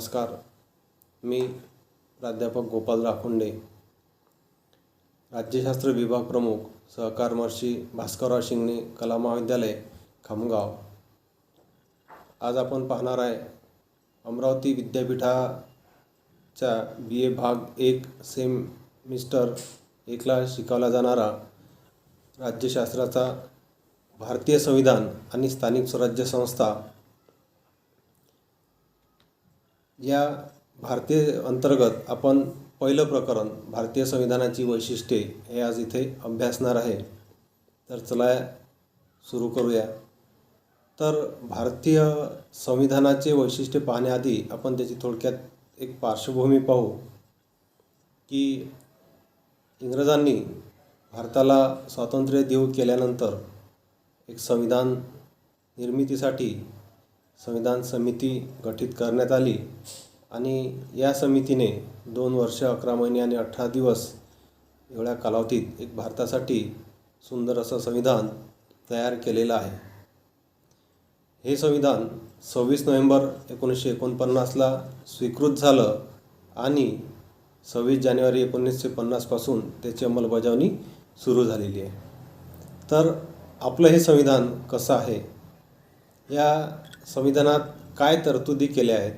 नमस्कार. मी प्राध्यापक गोपाल राखुंडे, राज्यशास्त्र विभाग प्रमुख, सहकार महर्षी भास्करराव शिंगणे कला महाविद्यालय खामगाव. आज आपण पाहणार आहे अमरावती विद्यापीठाच्या BA भाग 1 सेमिस्टर 1ला शिकवला जाणारा राज्यशास्त्राचा भारतीय संविधान आणि स्थानिक स्वराज्य संस्था या भारतीय अंतर्गत आपण पहिलं प्रकरण भारतीय संविधानाची वैशिष्ट्ये हे आज इथे अभ्यासणार आहे. तर चला सुरू करूया. तर भारतीय संविधानाचे वैशिष्ट्ये पाहण्याआधी आपण त्याची थोडक्यात एक पार्श्वभूमी पाहू की इंग्रजांनी भारताला स्वातंत्र्य देऊ केल्यानंतर एक संविधान निर्मितीसाठी संविधान समिती गठीत करण्यात आली आणि या समितीने 2 वर्ष 11 महिने आणि 18 दिवस एवढ्या कालावधीत एक भारतासाठी सुंदर असं संविधान तयार केलेलं आहे. हे संविधान 26 नोव्हेंबर 1949ला स्वीकृत झालं आणि 26 जानेवारी 1950 पासून त्याची अंमलबजावणी सुरू झालेली आहे. तर आपलं हे संविधान कसं आहे, या संविधानात काय तरतुदी केल्या आहेत,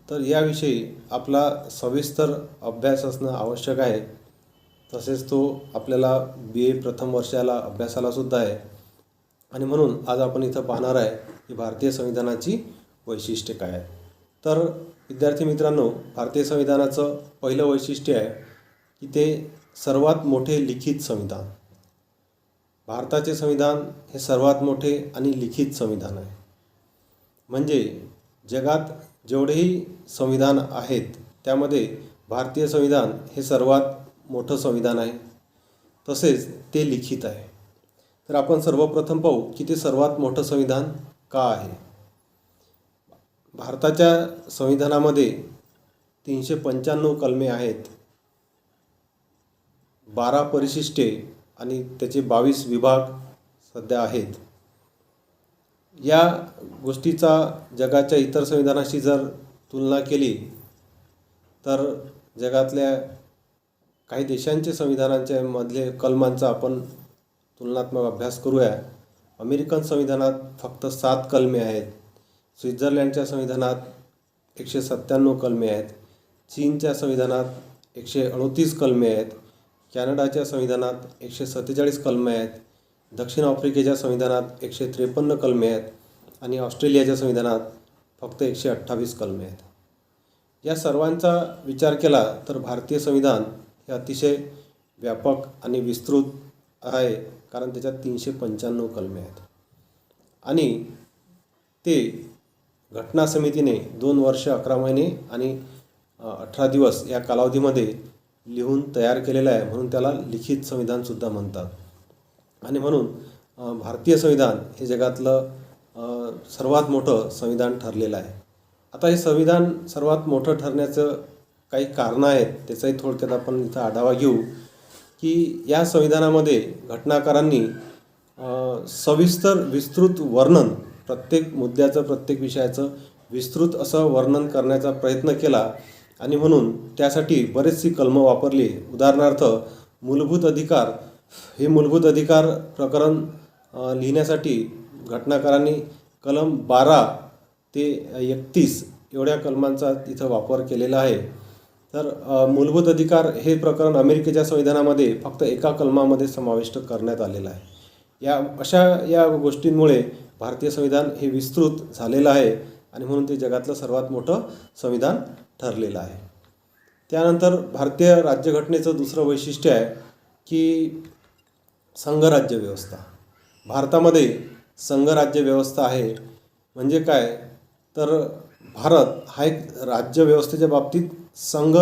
तर याविषयी आपला सविस्तर अभ्यास असणं आवश्यक आहे. तसेच तो आपल्याला BA प्रथम वर्षाला अभ्यासाला सुद्धा आहे. आणि म्हणून आज आपण इथं पाहणार आहे की भारतीय संविधानाची वैशिष्ट्ये काय आहे. तर विद्यार्थी मित्रांनो, भारतीय संविधानाचं पहिलं वैशिष्ट्य आहे की ते सर्वात मोठे लिखित संविधान. भारताचे संविधान हे सर्वात मोठे आणि लिखित संविधान आहे. म्हणजे जगात जेवढेही संविधान आहेत त्यामध्ये भारतीय संविधान हे सर्वात मोठं संविधान आहे. तसेच ते लिखित आहे. तर आपण सर्वप्रथम पाहू की ते सर्वात मोठं संविधान का आहे. भारताच्या संविधानामध्ये 395 कलमे आहेत, 12 परिशिष्टे आणि त्याचे 22 विभाग सध्या आहेत. या गोष्टीचा जगाच्या इतर संविधानाशी जर तुलना केली तर जगातल्या काही देशांचे संविधानांच्या मधले कलमांचा आपण तुलनात्मक अभ्यास करूया. अमेरिकन संविधानात फक्त 7 कलमे आहेत. स्वित्झर्लंडच्या संविधानात 197 कलमे आहेत. चीनच्या संविधानात 138 कलमे आहेत. कॅनडाच्या संविधानात 147 कलमे आहेत. दक्षिण आफ्रिकेच्या संविधानात 153 कलमे आहेत आणि ऑस्ट्रेलियाच्या संविधानात फक्त 128 कलमे आहेत. या सर्वांचा विचार केला तर भारतीय संविधान हे अतिशय व्यापक आणि विस्तृत आहे, कारण त्याच्यात 395 कलमे आहेत. आणि ते घटना समितीने 2 वर्ष 11 महिने आणि 18 दिवस या कालावधीमध्ये लिहून तयार केलेलं आहे. म्हणून त्याला लिखित संविधानसुद्धा म्हणतात. आणि म्हणून भारतीय संविधान हे जगातलं सर्वात मोठं संविधान ठरलेलं आहे. आता हे संविधान सर्वात मोठं ठरण्याचं काही कारणं आहेत, त्याचाही थोडक्यात आपण इथं आढावा घेऊ की या संविधानामध्ये घटनाकारांनी सविस्तर विस्तृत वर्णन, प्रत्येक मुद्द्याचं प्रत्येक विषयाचं विस्तृत असं वर्णन करण्याचा प्रयत्न केला. आणि म्हणून त्यासाठी बरेचशी कलमं वापरली. उदाहरणार्थ मूलभूत अधिकार, हे मूलभूत अधिकार प्रकरण लिहिण्यासाठी घटनाकारांनी कलम 12 ते 31 एवढ्या कलमांचा इथं वापर केलेला आहे. तर मूलभूत अधिकार हे प्रकरण अमेरिकेच्या संविधानामध्ये फक्त एका कलमामध्ये समाविष्ट करण्यात आलेलं आहे. या गोष्टींमुळे भारतीय संविधान हे विस्तृत झालेलं आहे आणि म्हणून ते जगातलं सर्वात मोठं संविधान ठरलेलं आहे. त्यानंतर भारतीय राज्यघटनेचं दुसरं वैशिष्ट्य आहे की संघराज्य व्यवस्था. भारतामध्ये संघराज्य व्यवस्था आहे. म्हणजे काय, तर भारत हा एक राज्यव्यवस्थेच्या बाबतीत संघ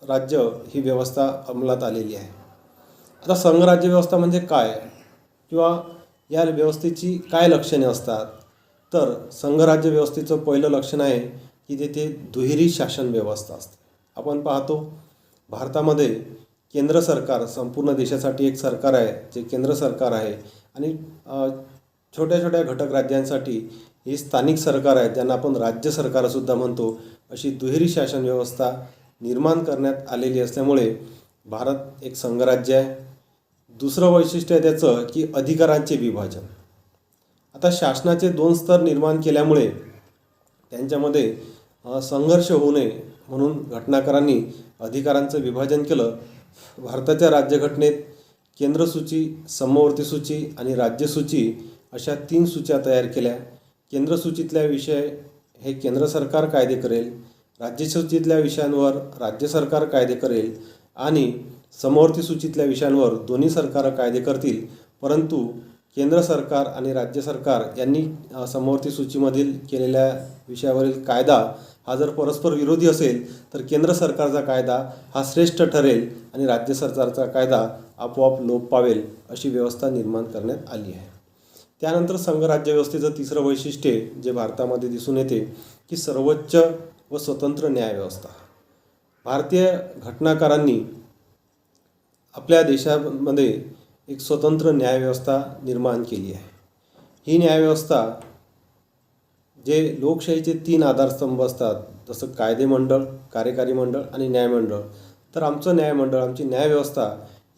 राज्य ही व्यवस्था अंमलात आलेली आहे. आता संघराज्य व्यवस्था म्हणजे काय किंवा या व्यवस्थेची काय लक्षणे असतात, तर संघराज्य व्यवस्थेचं पहिलं लक्षण आहे की तेथे दुहेरी शासन व्यवस्था असते. आपण पाहतो भारतामध्ये केंद्र सरकार, संपूर्ण देशासाठी एक सरकार आहे जे केंद्र सरकार आहे आणि छोट्या छोट्या घटक राज्यांसाठी ही स्थानिक सरकार आहेत, ज्यांना आपण राज्य सरकारसुद्धा म्हणतो, अशी दुहेरी शासन व्यवस्था निर्माण करण्यात आलेली असल्यामुळे भारत एक संघराज्य आहे. दुसरं वैशिष्ट्य आहे त्याचं की अधिकारांचे विभाजन. आता शासनाचे 2 स्तर निर्माण केल्यामुळे त्यांच्यामध्ये संघर्ष होऊ नये म्हणून घटनाकारांनी अधिकारांचं विभाजन केलं. भारताच्या राज्यघटनेत केंद्र सूची, समवर्ती सूची आणि राज्य सूची अशा 3 सूच्या तयार केल्या. केंद्र सूचीतल्या विषय हे केंद्र सरकार कायदे करेल, राज्य सूचीतल्या विषयांवर राज्य सरकार कायदे करेल आणि समवर्ती सूचीतल्या विषयांवर दोन्ही सरकारं कायदे करतील. परंतु केंद्र सरकार आणि राज्य सरकार यांनी समवर्ती सूचीमधील केलेल्या विषयावरील कायदा हा जर परस्पर विरोधी असेल तर केंद्र सरकारचा कायदा हा श्रेष्ठ ठरेल आणि राज्य सरकारचा कायदा आपोआप लोप पावेल, अशी व्यवस्था निर्माण करण्यात आली आहे. त्यानंतर संघराज्य व्यवस्थेचं तिसरं वैशिष्ट्य जे भारतामध्ये दिसून येते की सर्वोच्च व स्वतंत्र न्यायव्यवस्था. भारतीय घटनाकारांनी आपल्या देशामध्ये एक स्वतंत्र न्यायव्यवस्था निर्माण केली आहे. ही न्यायव्यवस्था जे लोकशाहीचे 3 आधारस्तंभ असतात, जसं कायदे मंडळ, कार्यकारी मंडळ आणि न्यायमंडळ, तर आमचं न्यायमंडळ, आमची न्यायव्यवस्था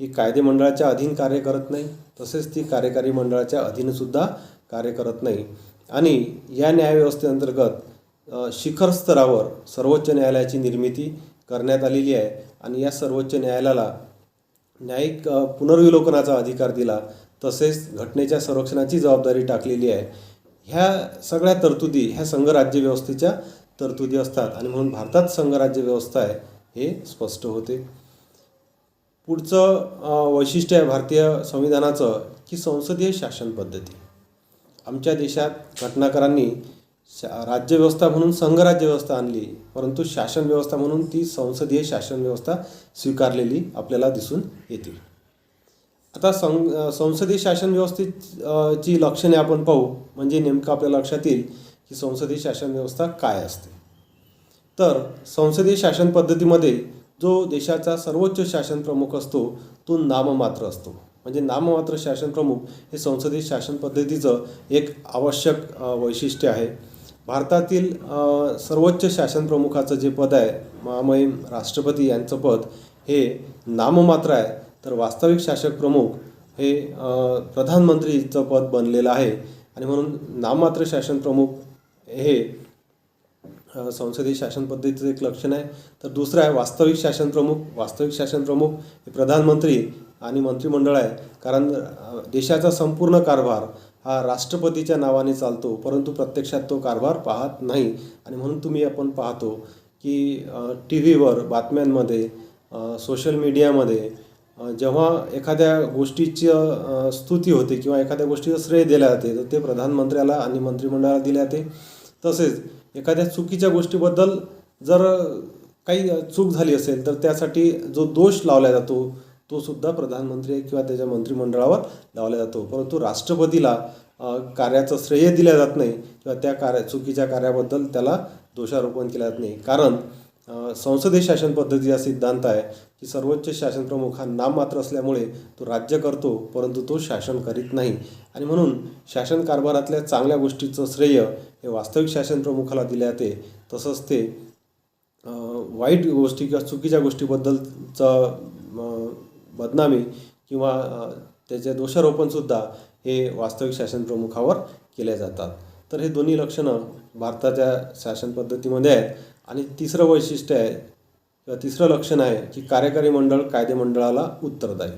ही कायदे मंडळाच्या अधीन कार्य करत नाही, तसेच ती कार्यकारी मंडळाच्या अधीनसुद्धा कार्य करत नाही. आणि या न्यायव्यवस्थेअंतर्गत शिखर स्तरावर सर्वोच्च न्यायालयाची निर्मिती करण्यात आलेली आहे आणि या सर्वोच्च न्यायालयाला न्यायिक पुनर्विलोकनाचा अधिकार दिला, तसेच घटनेच्या संरक्षणाची जबाबदारी टाकलेली आहे. ह्या सगळ्या तरतुदी ह्या संघराज्य व्यवस्थेच्या तरतुदी असतात आणि म्हणून भारतात संघराज्य व्यवस्था आहे हे स्पष्ट होते. पुढचं वैशिष्ट्य आहे भारतीय संविधानाचं की संसदीय शासन पद्धती. आमच्या देशात घटनाकारांनी राज्यव्यवस्था म्हणून संघराज्य व्यवस्था आणली, परंतु शासन व्यवस्था म्हणून ती संसदीय शासन व्यवस्था स्वीकारलेली आपल्याला दिसून येते. आता संसदीय शासन व्यवस्थेची लक्षणे आपण पाहू, म्हणजे नेमकं आपल्या लक्षात येईल की संसदीय शासन व्यवस्था काय असते. तर संसदीय शासन पद्धतीमध्ये जो देशाचा सर्वोच्च शासन प्रमुख असतो तो नाममात्र असतो. म्हणजे नाममात्र शासन प्रमुख हे संसदीय शासन पद्धतीचं एक आवश्यक वैशिष्ट्य आहे. भारतातील सर्वोच्च शासन प्रमुखाचं जे पद आहे, महामहिम राष्ट्रपती यांचं पद हे नाममात्र आहे, तर वास्तविक शासक प्रमुख हे प्रधानमंत्रीचं पद बनलेलं आहे आणि म्हणून नाममात्र शासन प्रमुख हे संसदीय शासन पद्धतीचं एक लक्षण आहे. तर दुसरं आहे वास्तविक शासन प्रमुख. वास्तविक शासन प्रमुख हे प्रधानमंत्री आणि मंत्रिमंडळ आहे, कारण देशाचा संपूर्ण कारभार हा राष्ट्रपतीच्या नावाने चालतो, परंतु प्रत्यक्षात तो कारभार पाहत नाही. आणि म्हणून आपण पाहतो की TV वर बातम्यांमध्ये, सोशल मीडियामध्ये जेव्हा एखाद्या गोष्टीची स्तुती होते किंवा एखाद्या गोष्टीचं श्रेय दिले जाते तर ते प्रधानमंत्र्याला आणि मंत्रिमंडळाला दिले जाते. तसेच एखाद्या चुकीच्या गोष्टीबद्दल जर काही चूक झाली असेल तर त्यासाठी जो दोष लावला जातो तो सुद्धा प्रधानमंत्री किंवा त्याच्या मंत्रिमंडळावर लावला जातो, परंतु राष्ट्रपतीला कार्याचं श्रेय दिलं जात नाही किंवा त्या चुकीच्या कार्याबद्दल त्याला दोषारोपण केलं जात नाही. कारण संसदीय शासन पद्धतीचा सिद्धांत आहे की सर्वोच्च शासन प्रमुख हा नाममात्र असल्यामुळे तो राज्य करतो, परंतु तो शासन करीत नाही. आणि म्हणून शासन कारभारातल्या चांगल्या गोष्टीचं श्रेय हे वास्तविक शासन प्रमुखाला दिले जाते, तसंच ते वाईट गोष्टी किंवा चुकीच्या गोष्टीबद्दलचं बदनामी किंवा त्याचे दोषारोपणसुद्धा हे वास्तविक शासन प्रमुखावर केले जातात. तर हे दोन्ही लक्षणं भारताच्या शासन पद्धतीमध्ये आहेत. आणि तिसरं वैशिष्ट्य आहे किंवा तिसरं लक्षण आहे की कार्यकारी मंडळ कायदे मंडळाला उत्तरदायी.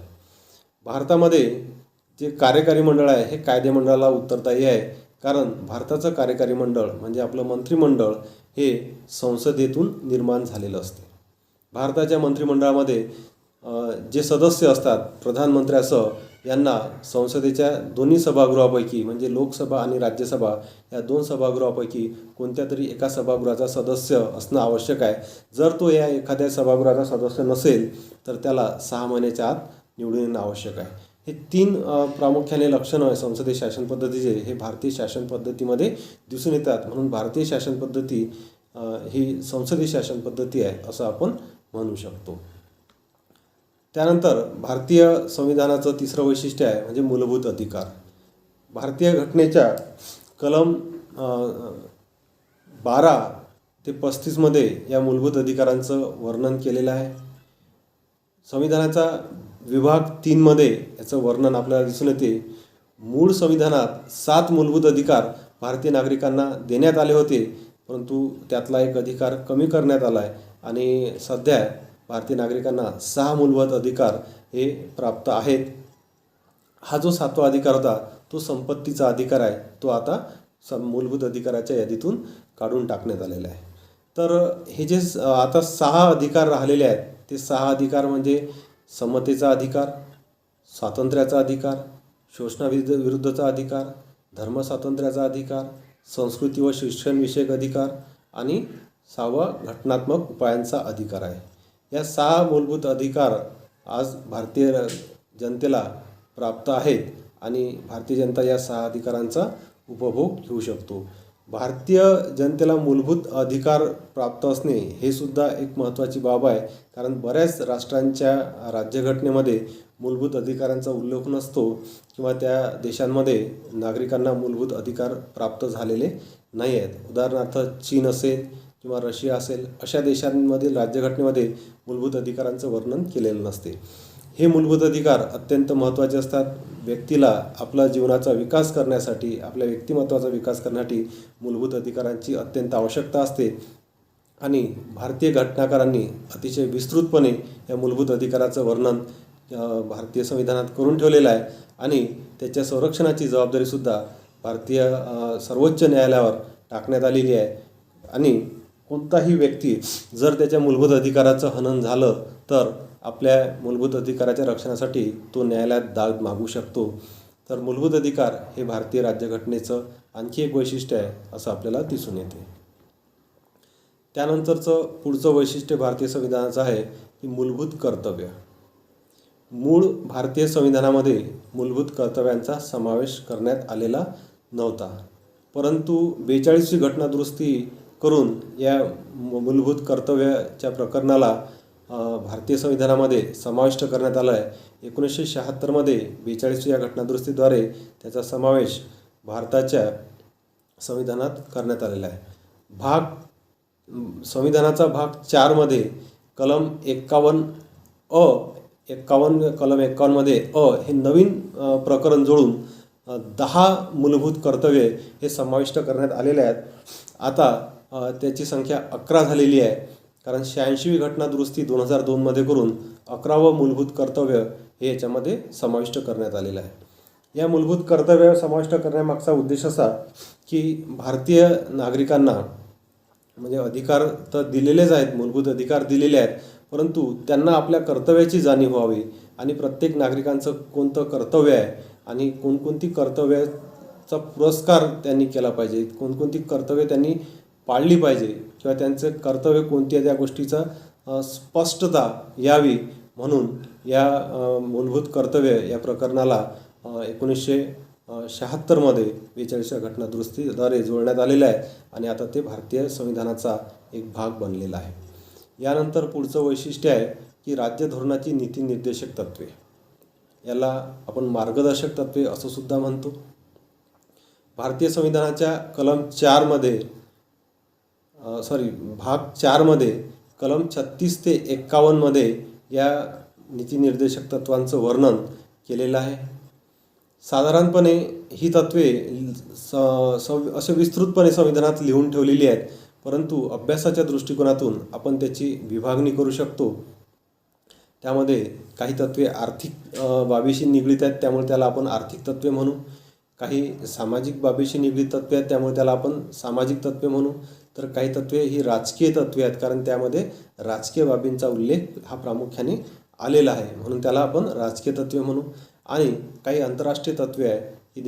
भारतामध्ये जे कार्यकारी मंडळ आहे हे कायदे मंडळाला उत्तरदायी आहे, कारण भारताचं कार्यकारी मंडळ म्हणजे आपलं मंत्रिमंडळ हे संसदेतून निर्माण झालेलं असते. भारताच्या मंत्रिमंडळामध्ये जे सदस्य असतात प्रधानमंत्र्यासह यांना संसदेच्या दोन्ही सभागृहापैकी म्हणजे लोकसभा आणि राज्यसभा या 2 सभागृहापैकी कोणत्या तरी एका सभागृहाचा सदस्य असणं आवश्यक आहे. जर तो या एखाद्या सभागृहाचा सदस्य नसेल तर त्याला 6 महिन्याच्या आत निवडून येणं आवश्यक आहे. हे 3 प्रामुख्याने लक्षणं संसदीय शासन पद्धतीचे हे भारतीय शासन पद्धतीमध्ये दिसून येतात. म्हणून भारतीय शासन पद्धती ही संसदीय शासन पद्धती आहे असं आपण म्हणू शकतो. त्यानंतर भारतीय संविधानाचं तिसरं वैशिष्ट्य आहे म्हणजे मूलभूत अधिकार. भारतीय घटनेच्या कलम 12 ते 35मध्ये या मूलभूत अधिकारांचं वर्णन केलेलं आहे. संविधानाचा विभाग 3मध्ये याचं वर्णन आपल्याला दिसून येते. मूळ संविधानात 7 मूलभूत अधिकार भारतीय नागरिकांना देण्यात आले होते, परंतु त्यातला एक अधिकार कमी करण्यात आला आहे आणि सध्या भारतीय नागरिकांना 6 मूलभूत अधिकार हे प्राप्त आहेत. हा जो 7वा अधिकार होता तो संपत्तीचा अधिकार आहे, तो आता मूलभूत अधिकाराच्या यादीतून काढून टाकण्यात आलेला आहे. तर हे जे आता 6 अधिकार राहिलेले आहेत ते 6 अधिकार म्हणजे समतेचा अधिकार, स्वातंत्र्याचा अधिकार, शोषणाविरुद्धचा अधिकार, धर्मस्वातंत्र्याचा अधिकार, संस्कृती व शिक्षणविषयक अधिकार आणि 6वा घटनात्मक उपायांचा अधिकार आहे. या 6 मूलभूत अधिकार आज भारतीय जनतेला प्राप्त आहेत आणि भारतीय जनता या 6 अधिकारांचा उपभोग घेऊ शकतो. भारतीय जनतेला मूलभूत अधिकार प्राप्त असणे हे सुद्धा एक महत्त्वाची बाब आहे, कारण बऱ्याच राष्ट्रांच्या राज्यघटनेमध्ये मूलभूत अधिकारांचा उल्लेख नसतो किंवा त्या देशांमध्ये नागरिकांना मूलभूत अधिकार प्राप्त झालेले नाही आहेत. उदाहरणार्थ चीन असेल किंवा रशिया असेल, अशा देशांमधील राज्यघटनेमध्ये मूलभूत अधिकारांचं वर्णन केलेलं नसते. हे मूलभूत अधिकार अत्यंत महत्त्वाचे असतात. व्यक्तीला आपला जीवनाचा विकास करण्यासाठी, आपल्या व्यक्तिमत्त्वाचा विकास करण्यासाठी मूलभूत अधिकारांची अत्यंत आवश्यकता असते आणि भारतीय घटनाकारांनी अतिशय विस्तृतपणे या मूलभूत अधिकाराचं वर्णन भारतीय संविधानात करून ठेवलेलं आहे आणि त्याच्या संरक्षणाची जबाबदारीसुद्धा भारतीय सर्वोच्च न्यायालयावर टाकण्यात आलेली आहे. आणि कोणताही व्यक्ती जर त्याच्या मूलभूत अधिकाराचं हनन झालं तर आपल्या मूलभूत अधिकाराच्या रक्षणासाठी तो न्यायालयात दाद मागू शकतो. तर मूलभूत अधिकार हे भारतीय राज्यघटनेचं आणखी एक वैशिष्ट्य आहे असं आपल्याला दिसून येते. त्यानंतरचं पुढचं वैशिष्ट्य भारतीय संविधानाचं आहे की मूलभूत कर्तव्य. मूळ भारतीय संविधानामध्ये मूलभूत कर्तव्यांचा समावेश करण्यात आलेला नव्हता, परंतु 42वी घटनादुरुस्ती करून या मूलभूत कर्तव्याच्या प्रकरणाला भारतीय संविधानामध्ये समाविष्ट करण्यात आला आहे. 1976मध्ये 42व्या घटनादुरुस्तीद्वारे त्याचा समावेश भारताच्या संविधानात करण्यात आलेला आहे. संविधानाचा भाग 4मध्ये कलम 51मध्ये हे नवीन प्रकरण जोडून 10 मूलभूत कर्तव्ये हे समाविष्ट करण्यात आलेले आहेत. आता त्याची संख्या 11 झालेली आहे, कारण 86वी घटनादुरुस्ती 2002मध्ये करून 11वं मूलभूत कर्तव्य हे याच्यामध्ये समाविष्ट करण्यात आलेलं आहे. या मूलभूत कर्तव्य समाविष्ट करण्यामागचा उद्देश असा की भारतीय नागरिकांना म्हणजे अधिकार तर दिलेलेच आहेत, मूलभूत अधिकार दिलेले आहेत, परंतु त्यांना आपल्या कर्तव्याची जाणीव व्हावी आणि प्रत्येक नागरिकांचं कोणतं कर्तव्य आहे आणि कोणकोणती कर्तव्याचा पुरस्कार त्यांनी केला पाहिजे, कोणकोणती कर्तव्य त्यांनी पाळली पाहिजे किंवा त्यांचं कर्तव्य कोणत्या त्या गोष्टीचा स्पष्टता यावी म्हणून या मूलभूत कर्तव्य या प्रकरणाला 1976मध्ये 42व्या घटनादुरुस्तीद्वारे जोडण्यात आलेलं आहे आणि आता ते भारतीय संविधानाचा एक भाग बनलेला आहे. यानंतर पुढचं वैशिष्ट्य आहे की राज्य धोरणाची नीती निर्देशक तत्त्वे, याला आपण मार्गदर्शक तत्त्वे असं सुद्धा म्हणतो. भारतीय संविधानाच्या भाग 4मध्ये कलम 36 ते 51मध्ये या नीती निर्देशक तत्त्वांचं वर्णन केलेलं आहे. साधारणपणे ही तत्त्वे असे विस्तृतपणे संविधानात लिहून ठेवलेली आहेत, परंतु अभ्यासाच्या दृष्टिकोनातून आपण त्याची विभागणी करू शकतो. त्यामध्ये काही तत्त्वे आर्थिक बाबीशी निगडीत आहेत, त्यामुळे त्याला आपण आर्थिक तत्त्वे म्हणू. काही सामाजिक बाबीशी निगडीत तत्त्वे आहेत, त्यामुळे त्याला आपण सामाजिक तत्त्वे म्हणू. तर काही तत्त्वे ही राजकीय तत्त्वे आहेत, कारण त्यामध्ये राजकीय बाबींचा उल्लेख हा प्रामुख्याने आलेला आहे, म्हणून त्याला आपण राजकीय तत्त्वे म्हणू. आणि काही आंतरराष्ट्रीय तत्त्वे आहे ही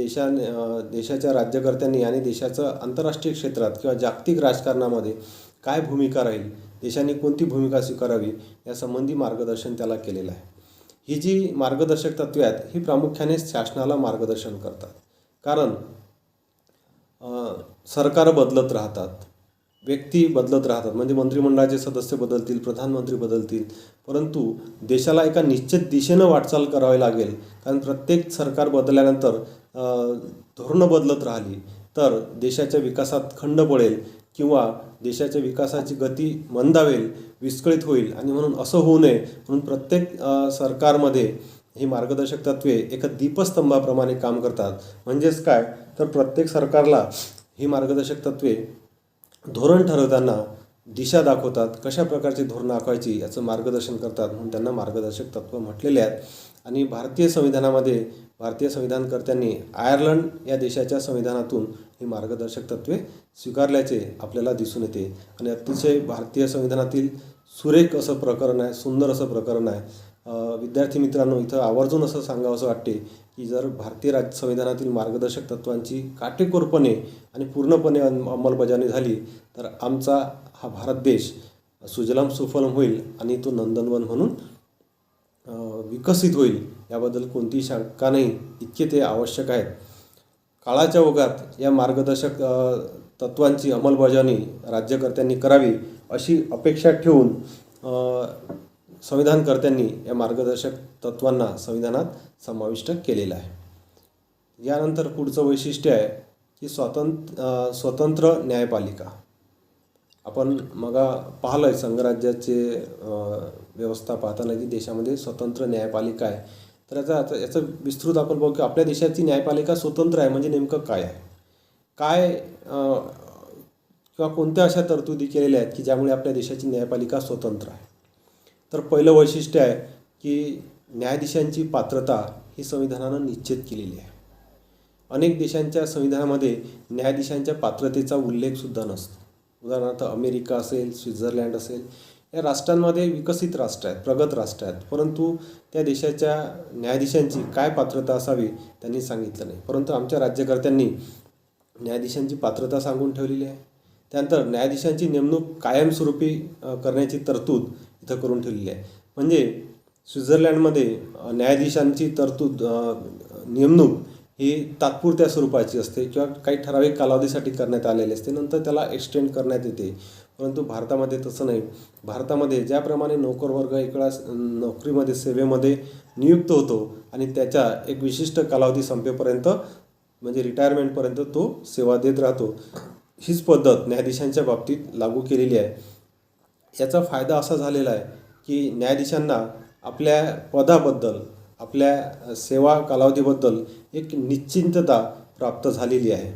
देशाच्या राज्यकर्त्यांनी आणि देशाचं आंतरराष्ट्रीय क्षेत्रात किंवा जागतिक राजकारणामध्ये काय भूमिका राहील, देशांनी कोणती भूमिका स्वीकारावी यासंबंधी मार्गदर्शन त्याला केलेलं आहे. ही जी मार्गदर्शक तत्त्वे आहेत ही प्रामुख्याने शासनाला मार्गदर्शन करतात, कारण सरकार बदलत राहतात, व्यक्ती बदलत राहतात, म्हणजे मंत्रिमंडळाचे सदस्य बदलतील, प्रधानमंत्री बदलतील, परंतु देशाला एका निश्चित दिशेनं वाटचाल करावी लागेल, कारण प्रत्येक सरकार बदलल्यानंतर धोरणं बदलत राहिली तर देशाच्या विकासात खंड पडेल किंवा देशाच्या विकासाची गती मंदावेल, विस्कळीत होईल. आणि म्हणून असं होऊ नये म्हणून प्रत्येक सरकारमध्ये ही मार्गदर्शक तत्त्वे एका दीपस्तंभाप्रमाणे काम करतात. म्हणजेच काय, तर प्रत्येक सरकारला ही मार्गदर्शक तत्त्वे धोरण ठरवताना दिशा दाखवतात, कशा प्रकारची धोरणं आखायची याचं मार्गदर्शन करतात, म्हणून त्यांना मार्गदर्शक तत्त्व म्हटलेले आहेत. आणि भारतीय संविधानामध्ये भारतीय संविधानकर्त्यांनी आयर्लंड या देशाच्या संविधानातून ही मार्गदर्शक तत्त्वे स्वीकारल्याचे आपल्याला दिसून येते. आणि अतिशय भारतीय संविधानातील सुरेख असं प्रकरण आहे, सुंदर असं प्रकरण आहे. विद्यार्थी मित्रांनो, इथं आवर्जून असं सांगावंसं वाटते की जर भारतीय संविधानातील मार्गदर्शक तत्त्वांची काटेकोरपणे आणि पूर्णपणे अंमलबजावणी झाली तर आमचा हा भारत देश सुजलाम सुफलाम होईल आणि तो नंदनवन म्हणून विकसित होईल, याबद्दल कोणतीही शंका नाही. इतके ते आवश्यक आहेत. काळाच्या ओघात या मार्गदर्शक तत्त्वांची अंमलबजावणी राज्यकर्त्यांनी करावी अशी अपेक्षा ठेवून संविधानकर्त्यांनी या मार्गदर्शक तत्त्वांना संविधानात समाविष्ट केलेलं आहे. यानंतर पुढचं वैशिष्ट्य आहे की स्वतंत्र न्यायपालिका. आपण मग पाहिलं आहे संघराज्याचे व्यवस्था पाहताना की देशामध्ये स्वतंत्र न्यायपालिका आहे. तर याचा विस्तृत आपण बघू की आपल्या देशाची न्यायपालिका स्वतंत्र आहे म्हणजे नेमकं काय आहे, काय किंवा कोणत्या अशा तरतुदी केलेल्या आहेत की ज्यामुळे आपल्या देशाची न्यायपालिका स्वतंत्र आहे. तर पहिलं वैशिष्ट्य आहे की न्यायाधीशांची पात्रता ही संविधानानं निश्चित केलेली आहे. अनेक देशांच्या संविधानामध्ये न्यायाधीशांच्या पात्रतेचा उल्लेखसुद्धा नसतो. उदाहरणार्थ अमेरिका असेल, स्वित्झर्लंड असेल, या राष्ट्रांमध्ये विकसित राष्ट्र आहेत, प्रगत राष्ट्र आहेत, परंतु त्या देशाच्या न्यायाधीशांची काय पात्रता असावी त्यांनी सांगितलं नाही. परंतु आमच्या राज्यकर्त्यांनी न्यायाधीशांची पात्रता सांगून ठेवलेली आहे. त्यानंतर न्यायाधीशांची नेमणूक कायमस्वरूपी करण्याची तरतूद इथं करून ठेवलेली आहे. म्हणजे स्वित्झर्लंडमध्ये न्यायाधीशांची नेमणूक ही तात्पुरत्या स्वरूपाची असते किंवा काही ठराविक कालावधीसाठी करण्यात आलेली असते, नंतर त्याला एक्सटेंड करण्यात येते. परंतु भारतामध्ये तसं नाही. भारतामध्ये ज्याप्रमाणे नोकरवर्ग एका नोकरीमध्ये सेवेमध्ये नियुक्त होतो आणि त्याच्या एक विशिष्ट कालावधी संपेपर्यंत म्हणजे रिटायरमेंटपर्यंत तो सेवा देत राहतो, हीच पद्धत न्यायाधीशांच्या बाबतीत लागू केलेली आहे. याचा फायदा असा झालेला आहे की न्यायाधीशांना आपल्या पदाबद्दल, आपल्या सेवा कालावधीबद्दल एक निश्चिंतता प्राप्त झालेली आहे.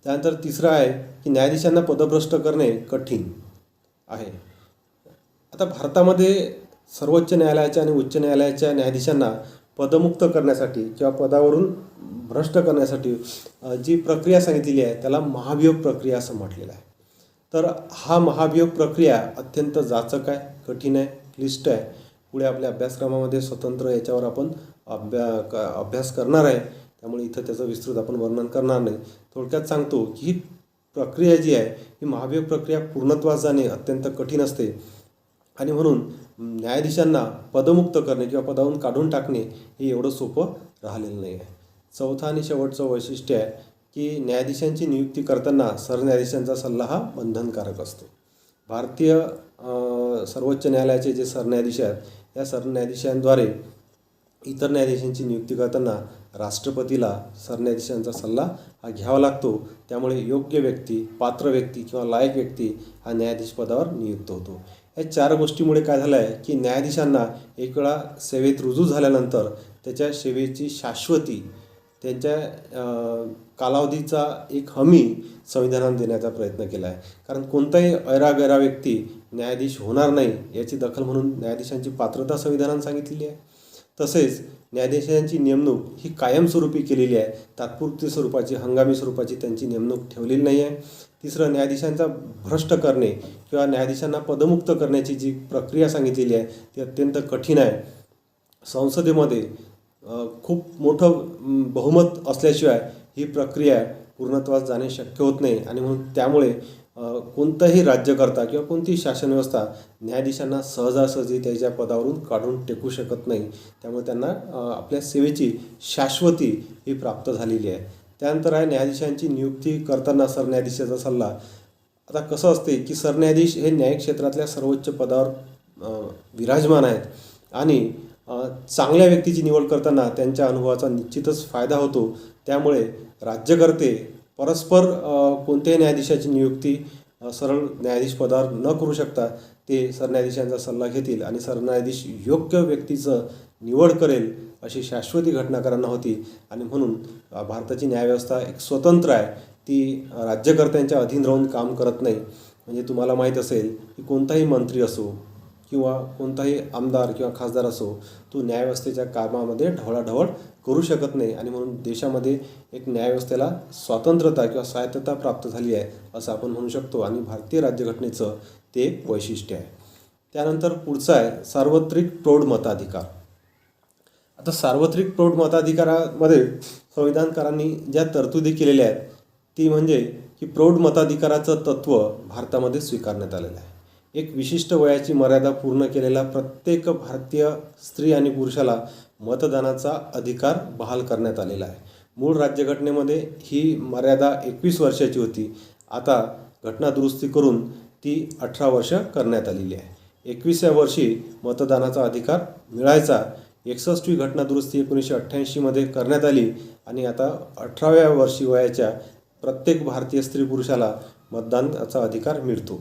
त्यानंतर तिसरं आहे की न्यायाधीशांना पदभ्रष्ट करणे कठीण आहे. आता भारतामध्ये सर्वोच्च न्यायालयाच्या आणि उच्च न्यायालयाच्या न्यायाधीशांना पदमुक्त करण्यासाठी किंवा पदावरून भ्रष्ट करण्यासाठी जी प्रक्रिया सांगितलेली आहे त्याला महाभियोग प्रक्रिया असं म्हटलेलं आहे. तर हा महाभियोग प्रक्रिया अत्यंत जाचक आहे, कठीण आहे, क्लिष्ट आहे. पुढे आपल्या अभ्यासक्रमामध्ये स्वतंत्र याच्यावर आपण अभ्यास करणार आहे, त्यामुळे इथं त्याचं विस्तृत आपण वर्णन करणार नाही. थोडक्यात सांगतो की ही प्रक्रिया जी आहे ही महाभियोग प्रक्रिया पूर्णत्वास जाणे अत्यंत कठीण असते आणि म्हणून न्यायाधीशांना पदमुक्त करणे किंवा पदावरून काढून टाकणे हे एवढं सोपं राहिलेलं नाही आहे. चौथं आणि शेवटचं वैशिष्ट्य आहे की न्यायाधीशांची नियुक्ती करताना सरन्यायाधीशांचा सल्ला हा बंधनकारक असतो. भारतीय सर्वोच्च न्यायालयाचे जे सरन्यायाधीश आहेत या सरन्यायाधीशांद्वारे इतर न्यायाधीशांची नियुक्ती करताना राष्ट्रपतीला सरन्यायाधीशांचा सल्ला हा घ्यावा लागतो. त्यामुळे योग्य व्यक्ती, पात्र व्यक्ती किंवा लायक व्यक्ती हा न्यायाधीश पदावर नियुक्त होतो. या चार गोष्टीमुळे काय झालं आहे की न्यायाधीशांना एक वेळा सेवेत रुजू झाल्यानंतर त्याच्या सेवेची शाश्वती, त्यांच्या कालावधीचा एक हमी संविधानाने देण्याचा प्रयत्न केला आहे. कारण कोणताही ऐरागैरा व्यक्ती न्यायाधीश होणार नाही याची दखल म्हणून न्यायाधीशांची पात्रता संविधानाने सांगितलेली आहे. तसेच न्यायाधीशांची नेमणूक ही कायमस्वरूपी केलेली आहे, तात्पुरती स्वरूपाची, हंगामी स्वरूपाची त्यांची नेमणूक ठेवलेली नाही आहे. तिसरं, न्यायाधीशांचा भ्रष्ट करणे किंवा न्यायाधीशांना पदमुक्त करण्याची जी प्रक्रिया सांगितलेली आहे ती अत्यंत कठीण आहे. संसदेमध्ये खूप मोठं बहुमत असल्याशिवाय ही प्रक्रिया पूर्णत्वास जाणे शक्य होत नाही आणि म्हणून त्यामुळे कोणताही राज्यकर्ता किंवा कोणतीही शासनव्यवस्था न्यायाधीशांना सहजासहजी त्याच्या पदावरून काढून टेकू शकत नाही. त्यामुळे त्यांना आपल्या सेवेची शाश्वती ही प्राप्त झालेली आहे. त्यानंतर आहे न्यायाधीशांची नियुक्ती करताना सरन्यायाधीशाचा सल्ला. आता कसं असते की सरन्यायाधीश हे न्यायिक सर्वोच्च पदावर विराजमान आहेत आणि चांगल्या व्यक्तीची निवड करताना त्यांच्या अनुभवाचा निश्चितच फायदा होतो. त्यामुळे राज्यकर्ते परस्पर कोणत्याही न्यायाधीशाची नियुक्ती सरळ न्यायाधीश पदावर न करू शकता ते सरन्यायाधीशांचा सल्ला घेतील आणि सरन्यायाधीश योग्य व्यक्तीचं निवड करेल अशी शाश्वती घटनाकारांना होती. आणि म्हणून भारताची न्यायव्यवस्था एक स्वतंत्र आहे, ती राज्यकर्त्यांच्या अधीन राहून काम करत नाही. म्हणजे तुम्हाला माहीत असेल की कोणताही मंत्री असो किंवा कोणताही आमदार किंवा खासदार असो, तो न्यायव्यवस्थेच्या कामामध्ये ढवळाढवळ करू शकत नाही. आणि म्हणून देशामध्ये एक न्यायव्यवस्थेला स्वातंत्र्यता किंवा स्वायत्तता प्राप्त झाली आहे असं आपण म्हणू शकतो. आणि भारतीय राज्यघटनेचं ते एक वैशिष्ट्य आहे. त्यानंतर पुढचं आहे सार्वत्रिक प्रौढ मताधिकार. आता सार्वत्रिक प्रौढ मताधिकारामध्ये संविधानकारांनी ज्या तरतुदी केलेल्या आहेत ती म्हणजे की प्रौढ मताधिकाराचं तत्त्व भारतामध्ये स्वीकारण्यात आलेलं आहे. एक विशिष्ट वयाची मर्यादा पूर्ण केलेला प्रत्येक भारतीय स्त्री आणि पुरुषाला मतदानाचा अधिकार बहाल करण्यात आलेला आहे. मूळ राज्यघटनेमध्ये ही मर्यादा 21 वर्षाची होती. आता घटना दुरुस्ती करून ती 18 वर्ष करण्यात आलेली आहे. 21व्या वर्षी मतदानाचा अधिकार मिळायचा. 61वी घटना दुरुस्ती 1988मध्ये करण्यात आली आणि आता 18व्या वर्षी वयाच्या प्रत्येक भारतीय स्त्री पुरुषाला मतदानाचा अधिकार मिळतो.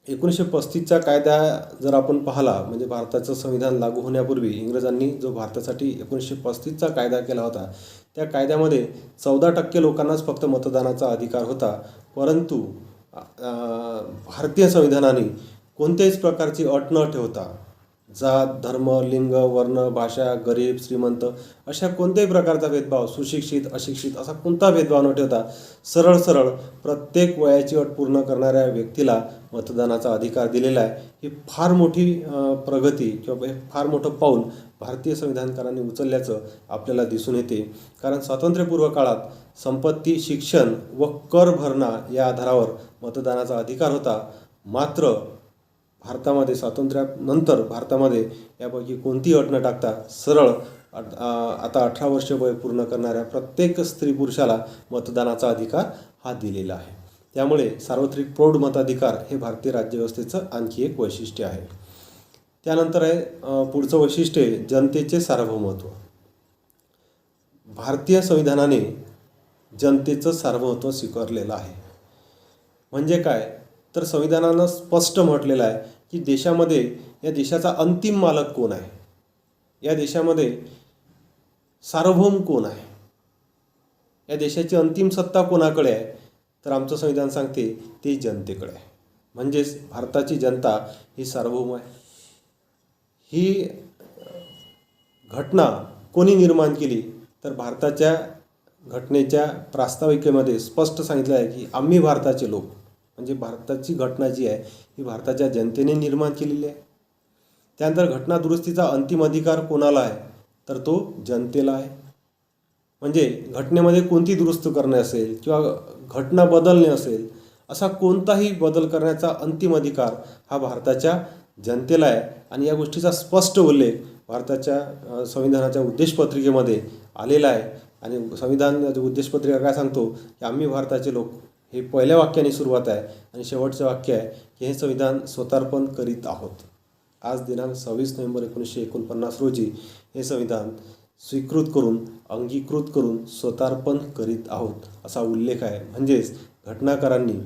1935चा कायदा जर आपण पाहिला, म्हणजे भारताचं संविधान लागू होण्यापूर्वी इंग्रजांनी जो भारतासाठी 1935चा कायदा केला होता, त्या कायद्यामध्ये 14% लोकांनाच फक्त मतदानाचा अधिकार होता. परंतु भारतीय संविधानाने कोणत्याच प्रकारची अट न ठेवता जात, धर्म, लिंग, वर्ण, भाषा, गरीब, श्रीमंत अशा कोणत्याही प्रकारचा भेदभाव, सुशिक्षित, अशिक्षित असा कोणता भेदभाव न ठेवता सरळ सरळ प्रत्येक वयाची अट पूर्ण करणाऱ्या व्यक्तीला मतदानाचा अधिकार दिलेला आहे. ही फार मोठी प्रगती किंवा फार मोठं पाऊल भारतीय संविधानकारांनी उचलल्याचं आपल्याला दिसून येते. कारण स्वातंत्र्यपूर्व काळात संपत्ती, शिक्षण व कर भरणा या आधारावर मतदानाचा अधिकार होता. मात्र भारतामध्ये स्वातंत्र्यानंतर भारतामध्ये यापैकी कोणतीही अट न टाकता सरळ आता 18 वर्ष वय पूर्ण करणाऱ्या प्रत्येक स्त्री पुरुषाला मतदानाचा अधिकार हा दिलेला आहे. त्यामुळे सार्वत्रिक प्रौढ मताधिकार हे भारतीय राज्यव्यवस्थेचं आणखी एक वैशिष्ट्य आहे. त्यानंतर आहे पुढचं वैशिष्ट्य जनतेचे सार्वभौमत्व. भारतीय संविधानाने जनतेचं सार्वभौमत्व स्वीकारलेलं आहे. म्हणजे काय तर संविधानानं स्पष्ट म्हटलेलं आहे की देशामध्ये या देशाचा अंतिम मालक कोण आहे, या देशामध्ये सार्वभौम कोण आहे, या देशाची अंतिम सत्ता कोणाकडे आहे, तर आमचं संविधान सांगते ते जनतेकडे आहे. म्हणजेच भारताची जनता ही सार्वभौम आहे. ही घटना कोणी निर्माण केली तर भारताच्या घटनेच्या प्रास्ताविकेमध्ये स्पष्ट सांगितलं आहे की आम्ही भारताचे लोक, म्हणजे भारताची घटना जी आहे ही भारताच्या जनतेने निर्माण केलेली आहे. त्यानंतर घटना दुरुस्तीचा अंतिम अधिकार कोणाला आहे तर तो जनतेला आहे. म्हणजे घटनेमध्ये कोणती दुरुस्त करणे असेल किंवा घटना बदलणे असेल, असा कोणताही बदल करण्याचा अंतिम अधिकार हा भारताच्या जनतेला आहे. आणि या गोष्टीचा स्पष्ट उल्लेख भारताच्या संविधानाच्या उद्देशपत्रिकेमध्ये आलेला आहे. आणि संविधानाच्या उद्देशपत्रिका काय सांगतो की आम्ही भारताचे लोक, हे पहिल्या वाक्याने सुरुवात आहे आणि शेवटचं वाक्य आहे की हे संविधान स्वतार्पण करीत आहोत. आज दिनांक 26 नोव्हेंबर 1949 रोजी हे संविधान स्वीकृत करून, अंगीकृत करून स्वतार्पण करीत आहोत असा उल्लेख आहे. म्हणजेच घटनाकारांनी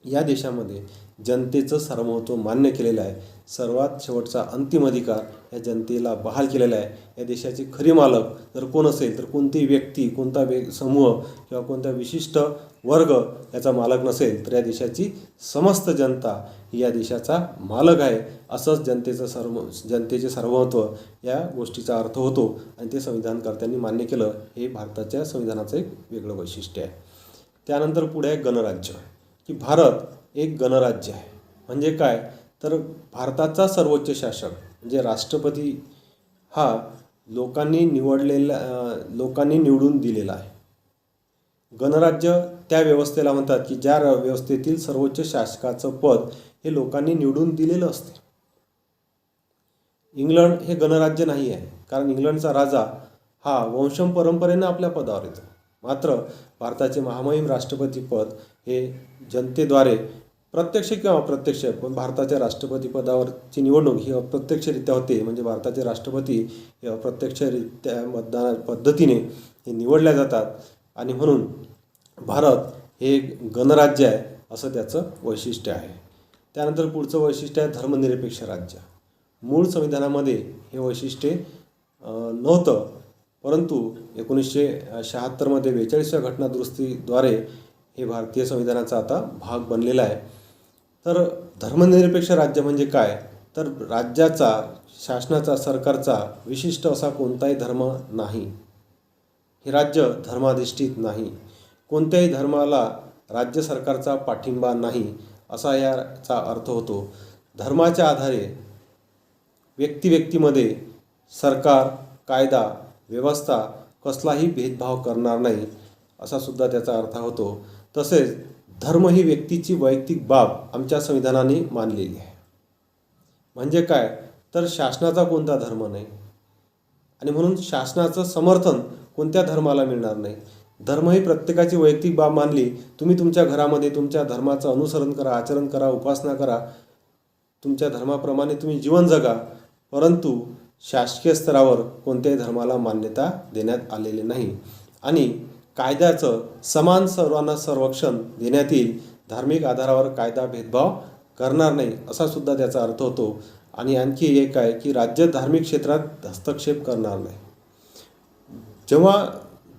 या देशामध्ये जनतेचं सार्वभौमत्व मान्य केलेलं आहे. सर्वात शेवटचा अंतिम अधिकार या जनतेला बहाल केलेला आहे. या देशाचे खरे मालक जर कोण असेल तर कोणती व्यक्ती, कोणता समूह किंवा कोणता विशिष्ट वर्ग याचा मालक नसेल, तर या देशाची समस्त जनता ही या देशाचा मालक आहे. असंच जनतेचे सार्वभौमत्व या गोष्टीचा अर्थ होतो आणि ते संविधानकर्त्यांनी मान्य केलं. हे भारताच्या संविधानाचं एक वेगळं वैशिष्ट्य आहे. त्यानंतर पुढे आहे गणराज्य, की भारत एक गणराज्य आहे. म्हणजे काय तर भारताचा सर्वोच्च शासक म्हणजे राष्ट्रपती हा लोकांनी निवडून दिलेला आहे. गणराज्य त्या व्यवस्थेला म्हणतात की ज्या व्यवस्थेतील सर्वोच्च शासकाचं पद हे लोकांनी निवडून दिलेलं असते. इंग्लंड हे गणराज्य नाही आहे, कारण इंग्लंडचा राजा हा वंशपरंपरेनं आपल्या पदावर येतो. मात्र भारताचे महामहिम राष्ट्रपती पद हे जनतेद्वारे प्रत्यक्ष किंवा अप्रत्यक्ष, पण भारताच्या राष्ट्रपती पदावरची निवडणूक ही अप्रत्यक्षरित्या होते. म्हणजे भारताचे राष्ट्रपती हे अप्रत्यक्षरित्या मतदान पद्धतीने हे निवडल्या जातात. आणि म्हणून भारत हे एक गणराज्य आहे असं त्याचं वैशिष्ट्य आहे. त्यानंतर पुढचं वैशिष्ट्य आहे धर्मनिरपेक्ष राज्य. मूळ संविधानामध्ये हे वैशिष्ट्य नव्हतं, परंतु 1976मध्ये 42व्या घटनादुरुस्तीद्वारे हे भारतीय संविधानाचा आता भाग बनलेला आहे. तर धर्मनिरपेक्ष राज्य म्हणजे काय, तर राज्याचा, शासनाचा, सरकारचा विशिष्ट असा कोणताही धर्म नाही. हे राज्य धर्माधिष्ठित नाही. कोणत्याही धर्माला राज्य सरकारचा पाठिंबा नाही असा याचा अर्थ होतो. धर्माच्या आधारे व्यक्तिमध्ये सरकार, कायदा, व्यवस्था कसलाही भेदभाव करणार नाही असा सुद्धा त्याचा अर्थ होतो. तसेच धर्म ही व्यक्तीची वैयक्तिक बाब आमच्या संविधानाने मानलेली आहे. म्हणजे काय, तर शासनाचा कोणता धर्म नाही आणि म्हणून शासनाचं समर्थन कोणत्या धर्माला मिळणार नाही. धर्म ही प्रत्येकाची वैयक्तिक बाब मानली. तुम्ही तुमच्या घरामध्ये तुमच्या धर्माचं अनुसरण करा, आचरण करा, उपासना करा, तुमच्या धर्माप्रमाणे तुम्ही जीवन जगा, परंतु शासकीय स्तरावर कोणत्याही धर्माला मान्यता देण्यात आलेली नाही. आणि कायद्याचं समान सर्वांना संरक्षण देण्यात येईल. धार्मिक आधारावर कायदा भेदभाव करणार नाही असा सुद्धा त्याचा अर्थ होतो. आणि आणखी एक आहे की राज्य धार्मिक क्षेत्रात हस्तक्षेप करणार नाही. जेव्हा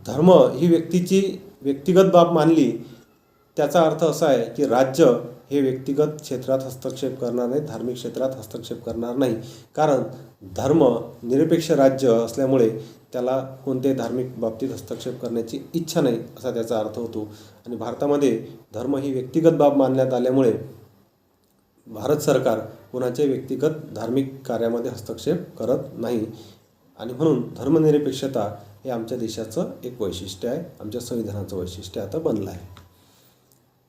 धर्म ही व्यक्तीची व्यक्तिगत बाब मानली, त्याचा अर्थ असा आहे की राज्य हे व्यक्तिगत क्षेत्रात हस्तक्षेप करणार नाही, धार्मिक क्षेत्रात हस्तक्षेप करणार नाही. कारण धर्म निरपेक्ष राज्य असल्यामुळे त्याला कोणत्याही धार्मिक बाबतीत हस्तक्षेप करण्याची इच्छा नाही असा त्याचा अर्थ होतो. आणि भारतामध्ये धर्म ही व्यक्तिगत बाब मानण्यात आल्यामुळे भारत सरकार कोणाच्याही व्यक्तिगत धार्मिक कार्यामध्ये हस्तक्षेप करत नाही. आणि म्हणून धर्मनिरपेक्षता हे आमच्या देशाचं एक वैशिष्ट्य आहे, आमच्या संविधानाचं वैशिष्ट्य आता बनलं आहे.